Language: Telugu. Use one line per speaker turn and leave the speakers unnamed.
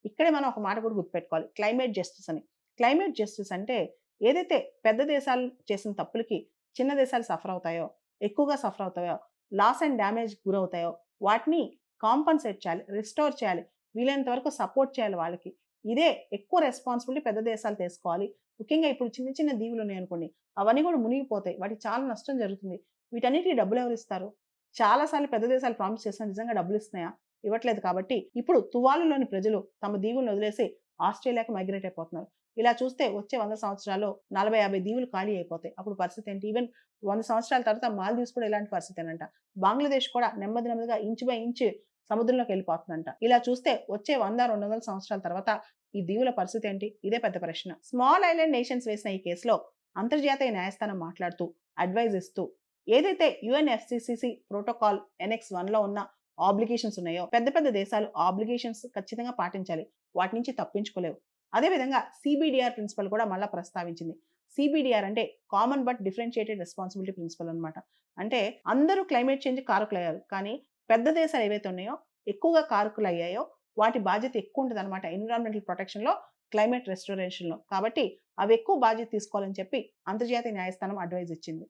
ఇక్కడే మనం ఒక మాట కూడా గుర్తుపెట్టుకోవాలి. క్లైమేట్ జస్టిస్ అని. క్లైమేట్ జస్టిస్ అంటే ఏదైతే పెద్ద దేశాలు చేసిన తప్పులకి చిన్న దేశాలు సఫర్ అవుతాయో, ఎక్కువగా సఫర్ అవుతాయో, లాస్ అండ్ డ్యామేజ్‌కి గురవుతాయో వాటిని కాంపెన్సేట్ చేయాలి. రిస్టోర్ చేయాలి. వీలైనంత వరకు సపోర్ట్ చేయాలి వాళ్ళకి. ఇదే ఎక్కువ రెస్పాన్సిబిలిటీ పెద్ద దేశాలు తీసుకోవాలి. ముఖ్యంగా ఇప్పుడు చిన్న చిన్న దీవులున్నాయనుకోండి, అవన్నీ కూడా మునిగిపోతాయి. వాటికి చాలా నష్టం జరుగుతుంది. వీటన్నిటికి డబ్బులెవరిస్తారు? చాలా సార్లు పెద్ద దేశాలు ప్రామిస్ చేసినా నిజంగా డబ్బులిస్తున్నాయా? ఇవ్వట్లేదు కాబట్టి ఇప్పుడు తువాలులోని ప్రజలు తమ దీవులను వదిలేసి ఆస్ట్రేలియాకి మైగ్రేట్ అయిపోతున్నారు. ఇలా చూస్తే వచ్చే 100 సంవత్సరాల్లో 40, 50 దీవులు ఖాళీ అయిపోతాయి. అప్పుడు పరిస్థితి ఏంటి? ఈవెన్ 100 సంవత్సరాల తర్వాత మాల్దీవ్స్ కూడా ఇలాంటి పరిస్థితేనంట. బంగ్లాదేశ్ కూడా నెమ్మది నెమ్మదిగా ఇంచ్ బై ఇంచ్ సముద్రంలోకి వెళ్ళిపోతుందంట. ఇలా చూస్తే వచ్చే 100, 200 సంవత్సరాల తర్వాత ఈ దీవుల పరిస్థితి ఏంటి? ఇదే పెద్ద ప్రశ్న. స్మాల్ ఐలాండ్ నేషన్స్ వేసిన ఈ కేసులో అంతర్జాతీయ న్యాయస్థానం మాట్లాడుతూ అడ్వైజ్ ఇస్తూ ఏదైతే యుఎన్ఎఫ్‌సిసిసి ప్రోటోకాల్ ఎనెక్స్ 1లో ఉన్న ఆబ్లిగేషన్స్ ఉన్నాయో పెద్ద పెద్ద దేశాలు ఆబ్లిగేషన్స్ ఖచ్చితంగా పాటించాలి. వాటి నుంచి తప్పించుకోలేవు. అదేవిధంగా సిబిడిఆర్ ప్రిన్సిపల్ కూడా మళ్ళా ప్రస్తావించింది. సిబిడిఆర్ అంటే common but differentiated responsibility principal అనమాట. అంటే అందరూ క్లైమేట్ చేంజ్ కారకులయ్యారు. కానీ పెద్ద దేశాలు ఏవైతే ఉన్నాయో ఎక్కువగా కారకులయ్యాయో వాటి బాధ్యత ఎక్కువ ఉంటదనమాట ఎన్విరాన్మెంటల్ ప్రొటెక్షన్‌లో, క్లైమేట్ రెస్టోరేషన్‌లో. కాబట్టి అవి ఎక్కువ బాధ్యత తీసుకోవాలని చెప్పి అంతర్జాతీయ న్యాయస్థానం అడ్వైజ్ ఇచ్చింది.